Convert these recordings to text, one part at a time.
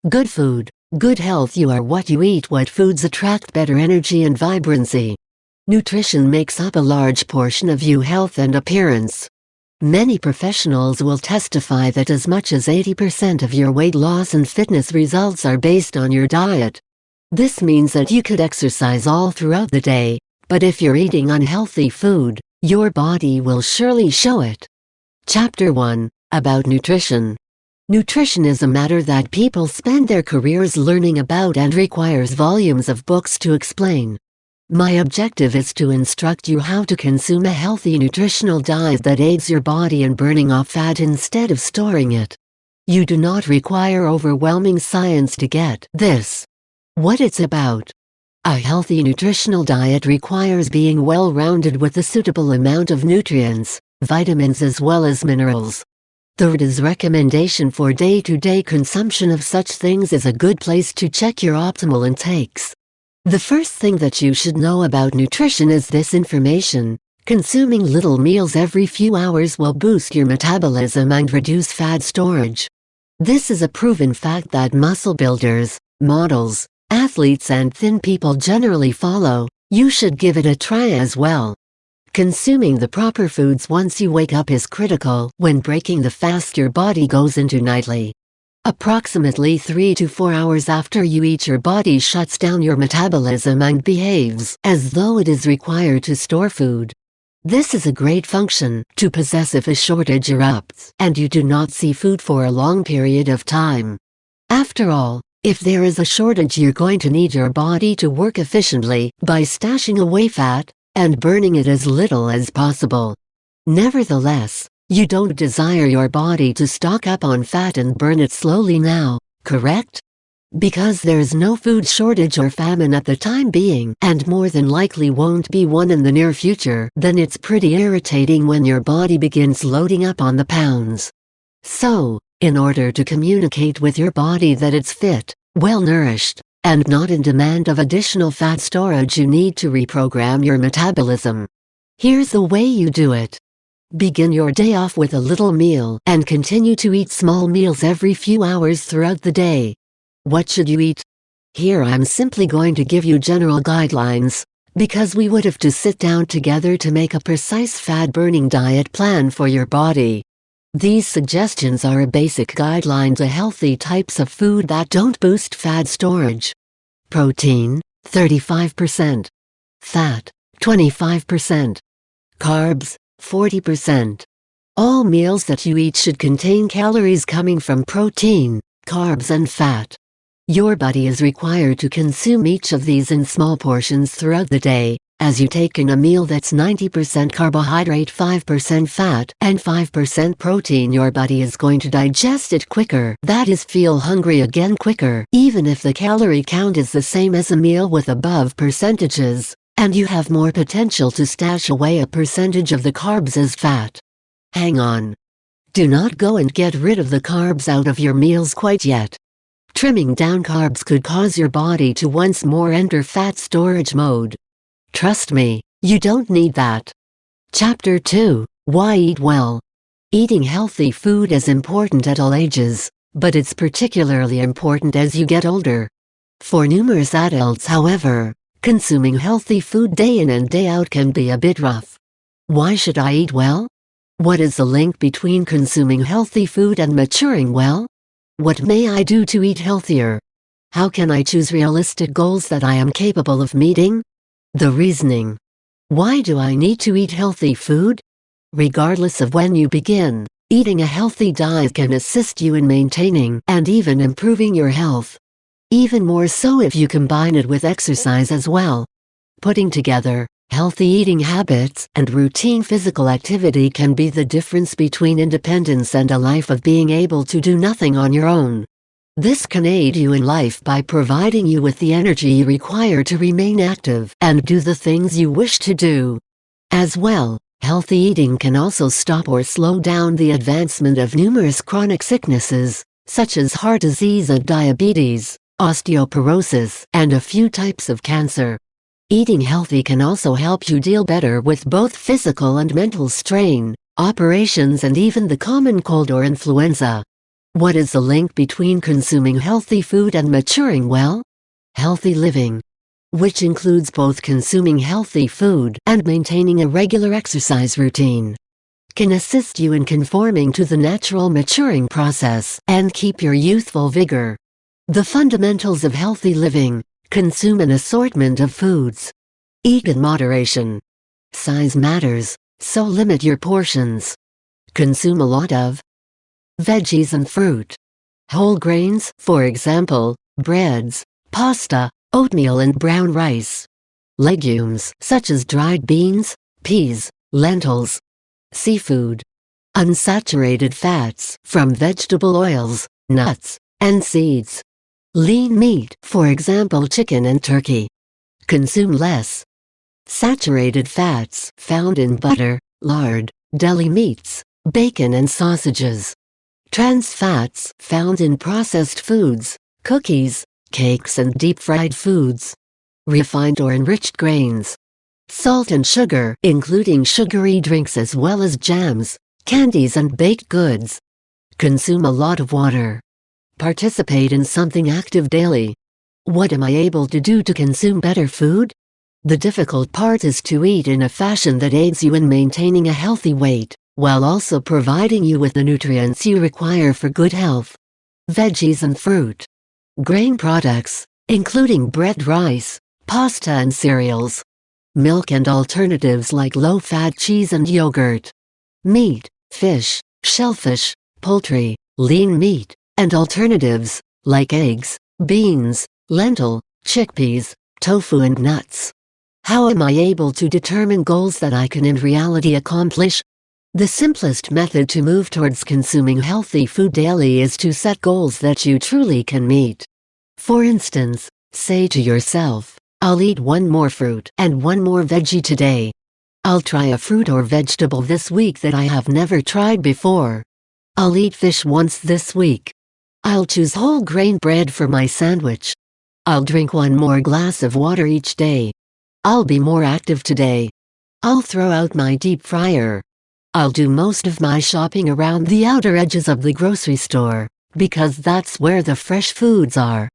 Good food, good health. You are what you eat. What foods attract better energy and vibrancy? Nutrition makes up a large portion of your health and appearance. Many professionals will testify that as much as 80% of your weight loss and fitness results are based on your diet. This means that you could exercise all throughout the day, but if you're eating unhealthy food, your body will surely show it. Chapter 1, about nutrition. Nutrition is a matter that people spend their careers learning about and requires volumes of books to explain. My objective is to instruct you how to consume a healthy nutritional diet that aids your body in burning off fat instead of storing it. You do not require overwhelming science to get this. What it's about. A healthy nutritional diet requires being well-rounded with a suitable amount of nutrients, vitamins as well as minerals. The RD's recommendation for day-to-day consumption of such things is a good place to check your optimal intakes. The first thing that you should know about nutrition is this information. Consuming little meals every few hours will boost your metabolism and reduce fat storage. This is a proven fact that muscle builders, models, athletes and thin people generally follow. You should give it a try as well. Consuming the proper foods once you wake up is critical when breaking the fast your body goes into nightly. Approximately 3 to 4 hours after you eat, your body shuts down your metabolism and behaves as though it is required to store food. This is a great function to possess if a shortage erupts and you do not see food for a long period of time. After all, if there is a shortage, you're going to need your body to work efficiently by stashing away fat and burning it as little as possible. Nevertheless, you don't desire your body to stock up on fat and burn it slowly now, correct? Because there's no food shortage or famine at the time being, and more than likely won't be one in the near future, then it's pretty irritating when your body begins loading up on the pounds. So, in order to communicate with your body that it's fit, well-nourished, and not in demand of additional fat storage, you need to reprogram your metabolism. Here's the way you do it. Begin your day off with a little meal and continue to eat small meals every few hours throughout the day. What should you eat? Here I'm simply going to give you general guidelines, because we would have to sit down together to make a precise fat-burning diet plan for your body. These suggestions are a basic guideline to healthy types of food that don't boost fat storage. Protein, 35%. Fat, 25%. Carbs, 40%. All meals that you eat should contain calories coming from protein, carbs and fat. Your body is required to consume each of these in small portions throughout the day. As you take in a meal that's 90% carbohydrate, 5% fat, and 5% protein, your body is going to digest it quicker, that is, feel hungry again quicker, even if the calorie count is the same as a meal with above percentages, and you have more potential to stash away a percentage of the carbs as fat. Hang on. Do not go and get rid of the carbs out of your meals quite yet. Trimming down carbs could cause your body to once more enter fat storage mode. Trust me, you don't need that. Chapter 2, Why Eat Well. Eating healthy food is important at all ages, but it's particularly important as you get older. For numerous adults, however, consuming healthy food day in and day out can be a bit rough. Why should I eat well? What is the link between consuming healthy food and maturing well? What may I do to eat healthier? How can I choose realistic goals that I am capable of meeting? The reasoning. Why do I need to eat healthy food? Regardless of when you begin, eating a healthy diet can assist you in maintaining and even improving your health. Even more so if you combine it with exercise as well. Putting together healthy eating habits and routine physical activity can be the difference between independence and a life of being able to do nothing on your own. This can aid you in life by providing you with the energy you require to remain active and do the things you wish to do. As well, healthy eating can also stop or slow down the advancement of numerous chronic sicknesses, such as heart disease and diabetes, osteoporosis, and a few types of cancer. Eating healthy can also help you deal better with both physical and mental strain, operations, and even the common cold or influenza. What is the link between consuming healthy food and maturing well? Healthy living, which includes both consuming healthy food and maintaining a regular exercise routine, can assist you in conforming to the natural maturing process and keep your youthful vigor. The fundamentals of healthy living: consume an assortment of foods. Eat in moderation. Size matters, so limit your portions. Consume a lot of veggies and fruit. Whole grains, for example, breads, pasta, oatmeal and brown rice. Legumes, such as dried beans, peas, lentils. Seafood. Unsaturated fats, from vegetable oils, nuts, and seeds. Lean meat, for example chicken and turkey. Consume less. Saturated fats, found in butter, lard, deli meats, bacon and sausages. Trans fats, found in processed foods, cookies, cakes and deep-fried foods. Refined or enriched grains. Salt and sugar, including sugary drinks as well as jams, candies and baked goods. Consume a lot of water. Participate in something active daily. What am I able to do to consume better food? The difficult part is to eat in a fashion that aids you in maintaining a healthy weight, while also providing you with the nutrients you require for good health. Veggies and fruit. Grain products, including bread, rice, pasta and cereals. Milk and alternatives like low-fat cheese and yogurt. Meat, fish, shellfish, poultry, lean meat, and alternatives, like eggs, beans, lentil, chickpeas, tofu and nuts. How am I able to determine goals that I can in reality accomplish? The simplest method to move towards consuming healthy food daily is to set goals that you truly can meet. For instance, say to yourself, I'll eat one more fruit and one more veggie today. I'll try a fruit or vegetable this week that I have never tried before. I'll eat fish once this week. I'll choose whole grain bread for my sandwich. I'll drink one more glass of water each day. I'll be more active today. I'll throw out my deep fryer. I'll do most of my shopping around the outer edges of the grocery store, because that's where the fresh foods are.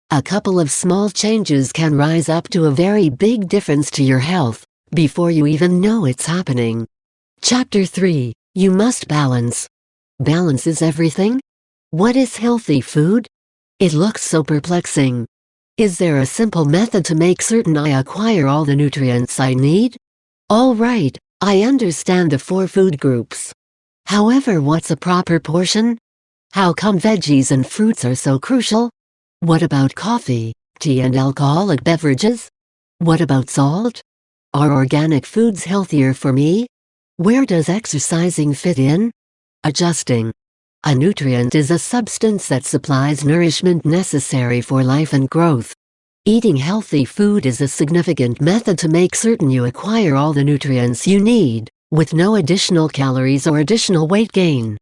A couple of small changes can rise up to a very big difference to your health, before you even know it's happening. Chapter 3. You must balance. Balance is everything? What is healthy food? It looks so perplexing. Is there a simple method to make certain I acquire all the nutrients I need? All right, I understand the 4 food groups. However, what's a proper portion? How come veggies and fruits are so crucial? What about coffee, tea and alcoholic beverages? What about salt? Are organic foods healthier for me? Where does exercising fit in? Adjusting. A nutrient is a substance that supplies nourishment necessary for life and growth. Eating healthy food is a significant method to make certain you acquire all the nutrients you need, with no additional calories or additional weight gain.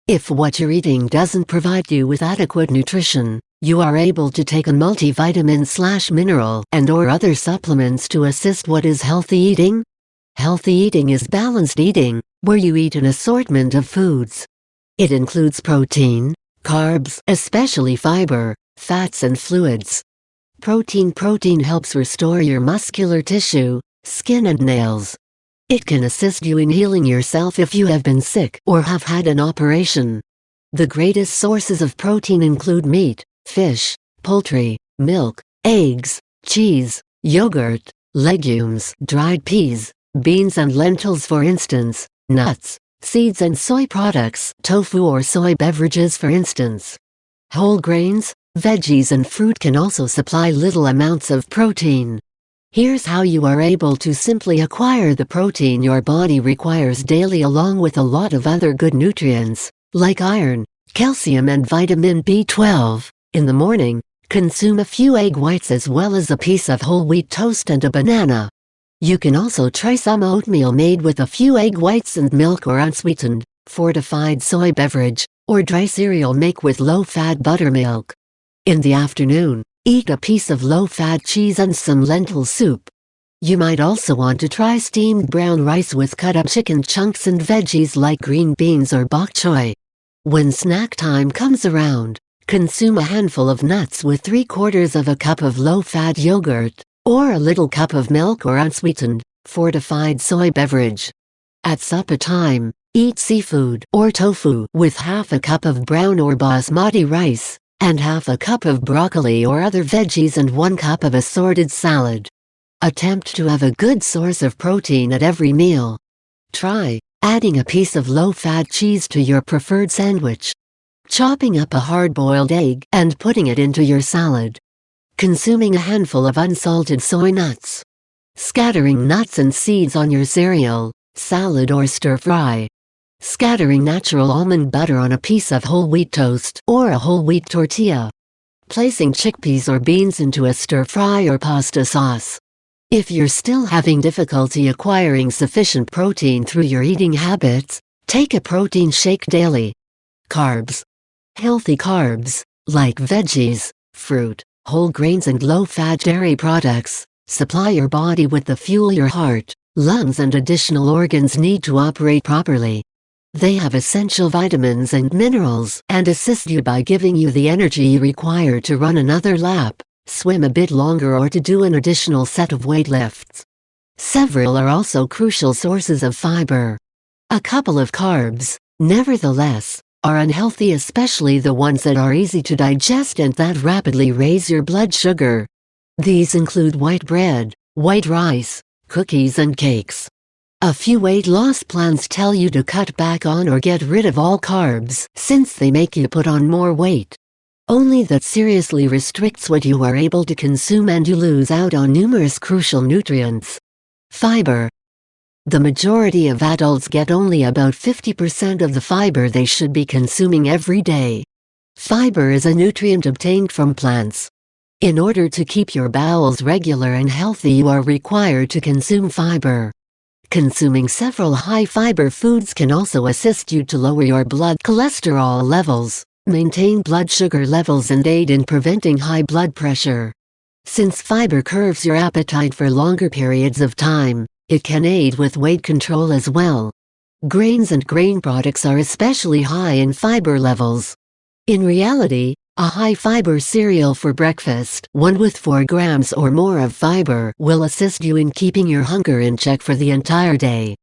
If what you're eating doesn't provide you with adequate nutrition, you are able to take a multivitamin/mineral and/or other supplements to assist. What is healthy eating? Healthy eating is balanced eating, where you eat an assortment of foods. It includes protein, carbs, especially fiber, fats and fluids. Protein helps restore your muscular tissue, skin and nails. It can assist you in healing yourself if you have been sick or have had an operation. The greatest sources of protein include meat, fish, poultry, milk, eggs, cheese, yogurt, legumes, dried peas, beans and lentils for instance, nuts, seeds and soy products, tofu or soy beverages for instance. Whole grains, veggies and fruit can also supply little amounts of protein. Here's how you are able to simply acquire the protein your body requires daily along with a lot of other good nutrients, like iron, calcium and vitamin B12. In the morning, consume a few egg whites as well as a piece of whole wheat toast and a banana. You can also try some oatmeal made with a few egg whites and milk or unsweetened, fortified soy beverage, or dry cereal make with low-fat buttermilk. In the afternoon, eat a piece of low-fat cheese and some lentil soup. You might also want to try steamed brown rice with cut-up chicken chunks and veggies like green beans or bok choy. When snack time comes around, consume a handful of nuts with 3/4 of a cup of low-fat yogurt, or a little cup of milk or unsweetened, fortified soy beverage. At supper time, eat seafood or tofu with half a cup of brown or basmati rice, and half a cup of broccoli or other veggies and 1 cup of assorted salad. Attempt to have a good source of protein at every meal. Try adding a piece of low-fat cheese to your preferred sandwich. Chopping up a hard-boiled egg and putting it into your salad. Consuming a handful of unsalted soy nuts. Scattering nuts and seeds on your cereal, salad or stir-fry. Scattering natural almond butter on a piece of whole wheat toast or a whole wheat tortilla. Placing chickpeas or beans into a stir-fry or pasta sauce. If you're still having difficulty acquiring sufficient protein through your eating habits, take a protein shake daily. Carbs. Healthy carbs, like veggies, fruit, whole grains and low-fat dairy products, supply your body with the fuel your heart, lungs and additional organs need to operate properly. They have essential vitamins and minerals and assist you by giving you the energy you require to run another lap, swim a bit longer or to do an additional set of weightlifts. Several are also crucial sources of fiber. A couple of carbs, nevertheless, are unhealthy, especially the ones that are easy to digest and that rapidly raise your blood sugar. These include white bread, white rice, cookies and cakes. A few weight loss plans tell you to cut back on or get rid of all carbs since they make you put on more weight. Only that seriously restricts what you are able to consume and you lose out on numerous crucial nutrients. Fiber. The majority of adults get only about 50% of the fiber they should be consuming every day. Fiber is a nutrient obtained from plants. In order to keep your bowels regular and healthy, you are required to consume fiber. Consuming several high-fiber foods can also assist you to lower your blood cholesterol levels, maintain blood sugar levels and aid in preventing high blood pressure. Since fiber curbs your appetite for longer periods of time, it can aid with weight control as well. Grains and grain products are especially high in fiber levels. In reality, a high-fiber cereal for breakfast, one with 4 grams or more of fiber, will assist you in keeping your hunger in check for the entire day.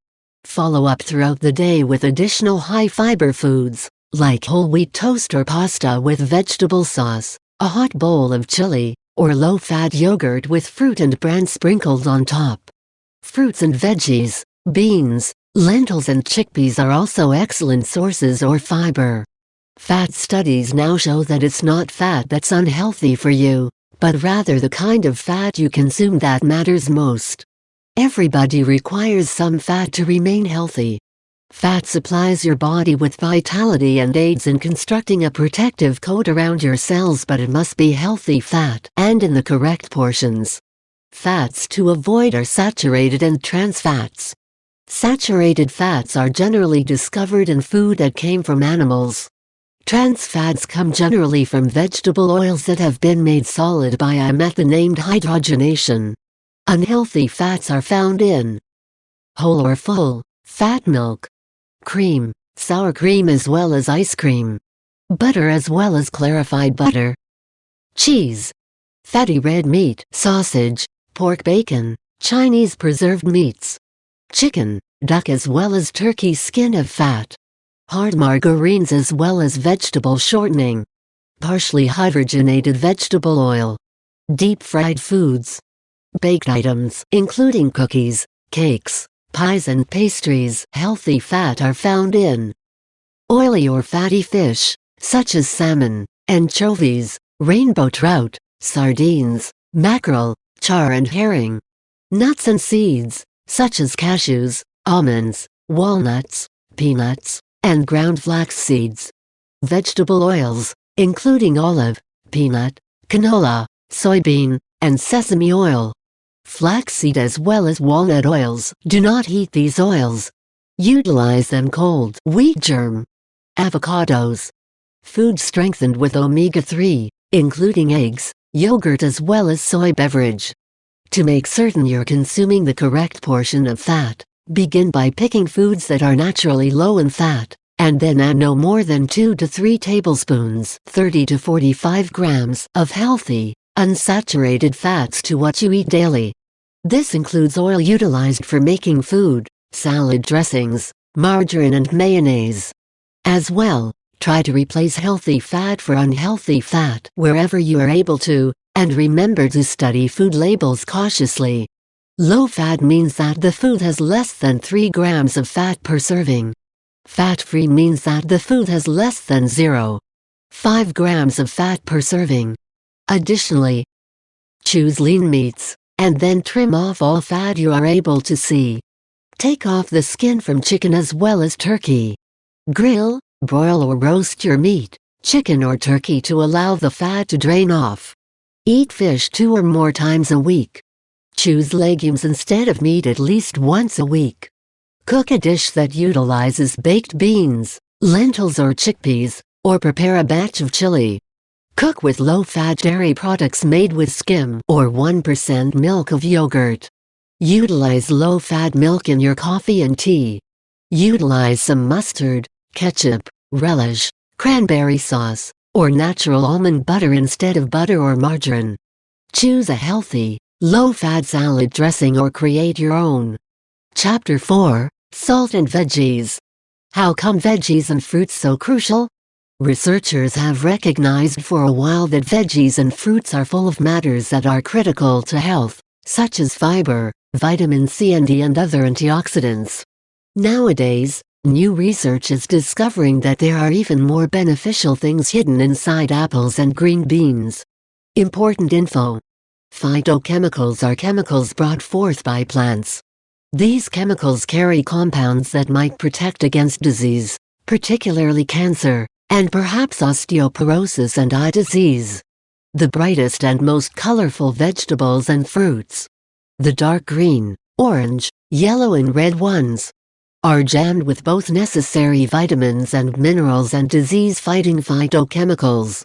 Follow up throughout the day with additional high-fiber foods, like whole wheat toast or pasta with vegetable sauce, a hot bowl of chili, or low-fat yogurt with fruit and bran sprinkled on top. Fruits and veggies, beans, lentils and chickpeas are also excellent sources of fiber. Fat studies now show that it's not fat that's unhealthy for you, but rather the kind of fat you consume that matters most. Everybody requires some fat to remain healthy. Fat supplies your body with vitality and aids in constructing a protective coat around your cells, but it must be healthy fat and in the correct portions. Fats to avoid are saturated and trans fats. Saturated fats are generally discovered in food that came from animals. Trans fats come generally from vegetable oils that have been made solid by a method named hydrogenation. Unhealthy fats are found in whole or full fat milk, cream, sour cream as well as ice cream, butter as well as clarified butter, cheese, fatty red meat, sausage, pork, bacon, Chinese preserved meats, chicken, duck as well as turkey skin have fat, hard margarines as well as vegetable shortening, partially hydrogenated vegetable oil, deep-fried foods, baked items including cookies, cakes, pies and pastries. Healthy fat are found in oily or fatty fish, such as salmon, anchovies, rainbow trout, sardines, mackerel, char and herring. Nuts and seeds, such as cashews, almonds, walnuts, peanuts, and ground flax seeds. Vegetable oils, including olive, peanut, canola, soybean, and sesame oil. Flaxseed as well as walnut oils. Do not heat these oils. Utilize them cold. Wheat germ. Avocados. Food strengthened with omega-3, including eggs, yogurt as well as soy beverage. To make certain you're consuming the correct portion of fat, begin by picking foods that are naturally low in fat and then add no more than 2 to 3 tablespoons, 30 to 45 grams, of healthy, unsaturated fats to what you eat daily. This includes oil utilized for making food, salad dressings, margarine and mayonnaise. As well, try to replace healthy fat for unhealthy fat wherever you are able to, and remember to study food labels cautiously. Low fat means that the food has less than 3 grams of fat per serving. Fat-free means that the food has less than 0.5 grams of fat per serving. Additionally, choose lean meats, and then trim off all fat you are able to see. Take off the skin from chicken as well as turkey. Grill, broil or roast your meat, chicken or turkey to allow the fat to drain off. Eat fish 2 or more times a week. Choose legumes instead of meat at least once a week. Cook a dish that utilizes baked beans, lentils or chickpeas, or prepare a batch of chili. Cook with low-fat dairy products made with skim or 1% milk of yogurt. Utilize low-fat milk in your coffee and tea. Utilize some mustard, ketchup, relish, cranberry sauce, or natural almond butter instead of butter or margarine. Choose a healthy, low-fat salad dressing or create your own. Chapter 4, Salt and Veggies. How come veggies and fruits so crucial? Researchers have recognized for a while that veggies and fruits are full of matters that are critical to health, such as fiber, vitamin C and D and other antioxidants. Nowadays, new research is discovering that there are even more beneficial things hidden inside apples and green beans. Important info. Phytochemicals are chemicals brought forth by plants. These chemicals carry compounds that might protect against disease, particularly cancer, and perhaps osteoporosis and eye disease. The brightest and most colorful vegetables and fruits, the dark green, orange, yellow and red ones, are jammed with both necessary vitamins and minerals and disease-fighting phytochemicals.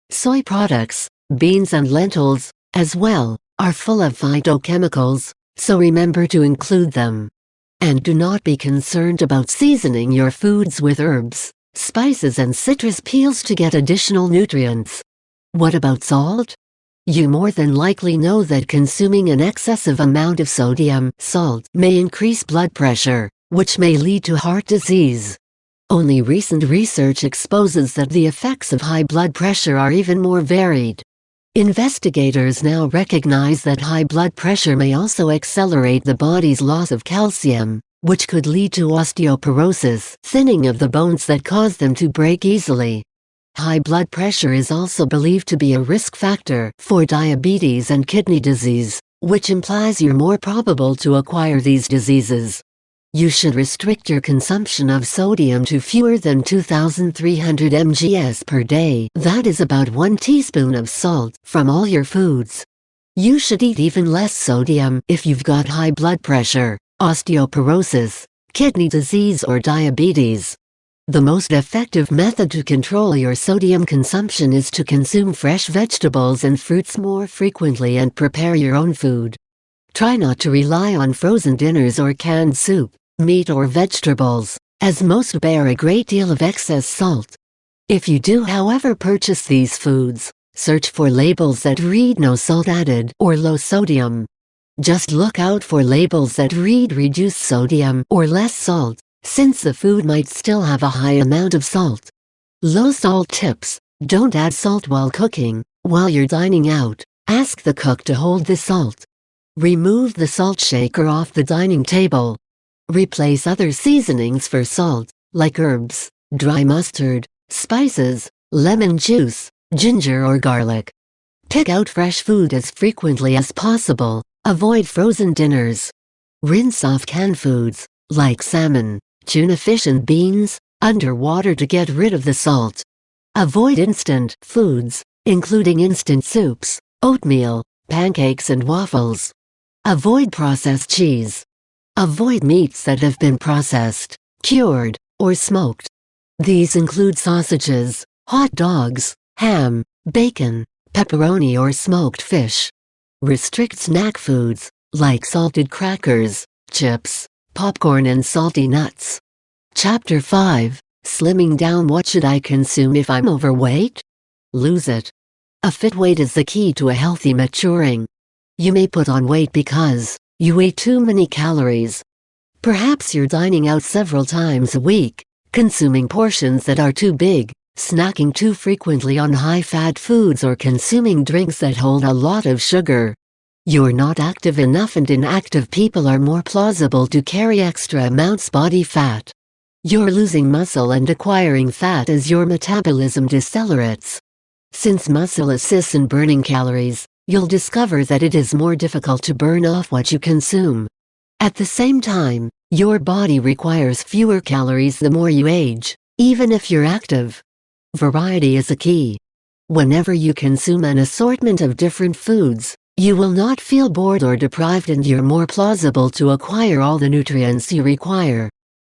Soy products, beans and lentils, as well, are full of phytochemicals, so remember to include them. And do not be concerned about seasoning your foods with herbs, spices and citrus peels to get additional nutrients. What about salt? You more than likely know that consuming an excessive amount of sodium salt may increase blood pressure, which may lead to heart disease. Only recent research exposes that the effects of high blood pressure are even more varied. Investigators now recognize that high blood pressure may also accelerate the body's loss of calcium, which could lead to osteoporosis, thinning of the bones that cause them to break easily. High blood pressure is also believed to be a risk factor for diabetes and kidney disease, which implies you're more probable to acquire these diseases. You should restrict your consumption of sodium to fewer than 2,300 mgs per day. That is about 1 teaspoon of salt from all your foods. You should eat even less sodium if you've got high blood pressure, osteoporosis, kidney disease or diabetes. The most effective method to control your sodium consumption is to consume fresh vegetables and fruits more frequently and prepare your own food. Try not to rely on frozen dinners or canned soup, meat or vegetables, as most bear a great deal of excess salt. If you do however purchase these foods, search for labels that read no salt added or low sodium. Just look out for labels that read reduced sodium or less salt, since the food might still have a high amount of salt. Low salt tips: don't add salt while cooking. While you're dining out, ask the cook to hold the salt. Remove the salt shaker off the dining table. Replace other seasonings for salt, like herbs, dry mustard, spices, lemon juice, ginger or garlic. Pick out fresh food as frequently as possible. Avoid frozen dinners. Rinse off canned foods, like salmon, tuna fish and beans, under water to get rid of the salt. Avoid instant foods, including instant soups, oatmeal, pancakes and waffles. Avoid processed cheese. Avoid meats that have been processed, cured, or smoked. These include sausages, hot dogs, ham, bacon, pepperoni or smoked fish. Restrict snack foods, like salted crackers, chips, popcorn and salty nuts. Chapter 5, Slimming down. What should I consume if I'm overweight? Lose it. A fit weight is the key to a healthy maturing. You may put on weight because you eat too many calories. Perhaps you're dining out several times a week, consuming portions that are too big, snacking too frequently on high-fat foods, or consuming drinks that hold a lot of sugar. You're not active enough, and inactive people are more plausible to carry extra amounts body fat. You're losing muscle and acquiring fat as your metabolism decelerates. Since muscle assists in burning calories, you'll discover that it is more difficult to burn off what you consume. At the same time, your body requires fewer calories the more you age, even if you're active. Variety is a key. Whenever you consume an assortment of different foods, you will not feel bored or deprived, and you're more plausible to acquire all the nutrients you require.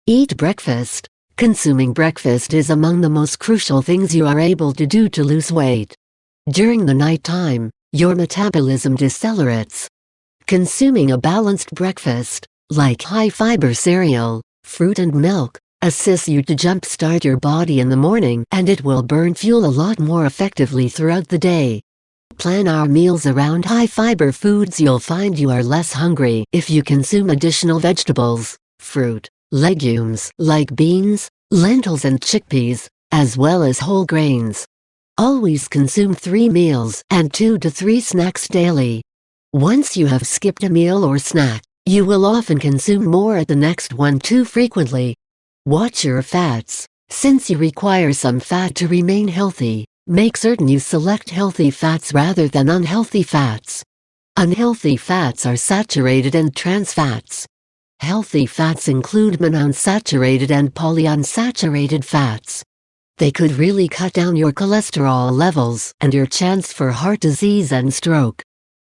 Eat breakfast. Consuming breakfast is among the most crucial things you are able to do to lose weight. During the nighttime, your metabolism decelerates. Consuming a balanced breakfast, like high-fiber cereal, fruit and milk, assists you to jumpstart your body in the morning, and it will burn fuel a lot more effectively throughout the day. Plan our meals around high-fiber foods. You'll find you are less hungry if you consume additional vegetables, fruit, legumes like beans, lentils and chickpeas, as well as whole grains. Always consume 3 meals and 2 to 3 snacks daily. Once you have skipped a meal or snack, you will often consume more at the next one too frequently. Watch your fats. Since you require some fat to remain healthy, make certain you select healthy fats rather than unhealthy fats. Unhealthy fats are saturated and trans fats. Healthy fats include monounsaturated and polyunsaturated fats. They could really cut down your cholesterol levels and your chance for heart disease and stroke.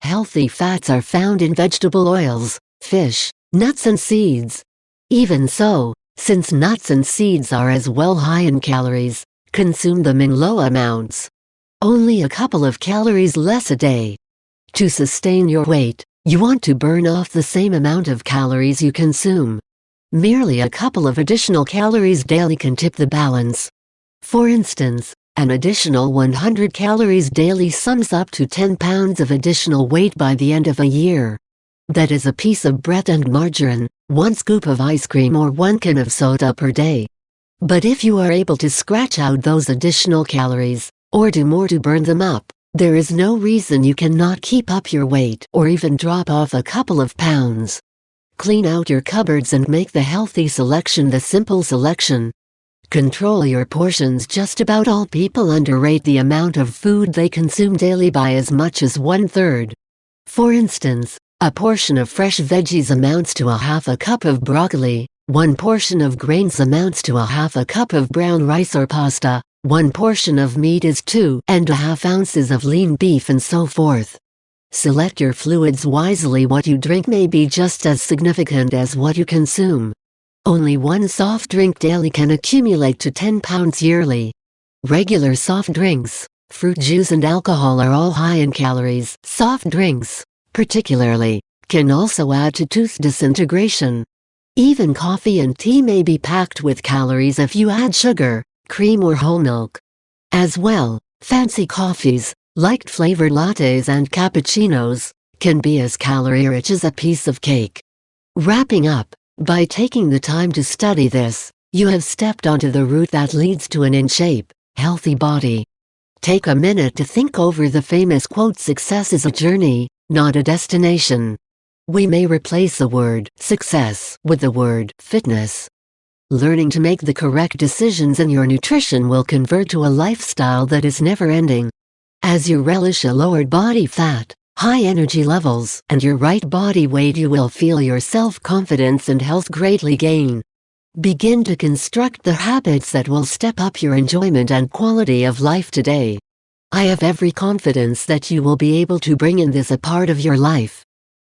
Healthy fats are found in vegetable oils, fish, nuts and seeds. Even so, since nuts and seeds are as well high in calories, consume them in low amounts. Only a couple of calories less a day. To sustain your weight, you want to burn off the same amount of calories you consume. Merely a couple of additional calories daily can tip the balance. For instance, an additional 100 calories daily sums up to 10 pounds of additional weight by the end of a year. That is a piece of bread and margarine, 1 scoop of ice cream, or 1 can of soda per day. But if you are able to scratch out those additional calories, or do more to burn them up, there is no reason you cannot keep up your weight or even drop off a couple of pounds. Clean out your cupboards and make the healthy selection the simple selection. Control your portions. Just about all people underrate the amount of food they consume daily by as much as 1/3. For instance, a portion of fresh veggies amounts to a half a cup of broccoli, 1 portion of grains amounts to a half a cup of brown rice or pasta, 1 portion of meat is 2.5 ounces of lean beef, and so forth. Select your fluids wisely. What you drink may be just as significant as what you consume. Only 1 soft drink daily can accumulate to 10 pounds yearly. Regular soft drinks, fruit juice and alcohol are all high in calories. Soft drinks, particularly, can also add to tooth disintegration. Even coffee and tea may be packed with calories if you add sugar, cream or whole milk. As well, fancy coffees, like flavored lattes and cappuccinos, can be as calorie-rich as a piece of cake. Wrapping up, by taking the time to study this, you have stepped onto the route that leads to an in-shape, healthy body. Take a minute to think over the famous quote, "Success is a journey, not a destination." We may replace the word success with the word fitness. Learning to make the correct decisions in your nutrition will convert to a lifestyle that is never-ending. As you relish a lowered body fat, high energy levels, and your right body weight, you will feel your self-confidence and health greatly gain. Begin to construct the habits that will step up your enjoyment and quality of life today. I have every confidence that you will be able to bring in this a part of your life.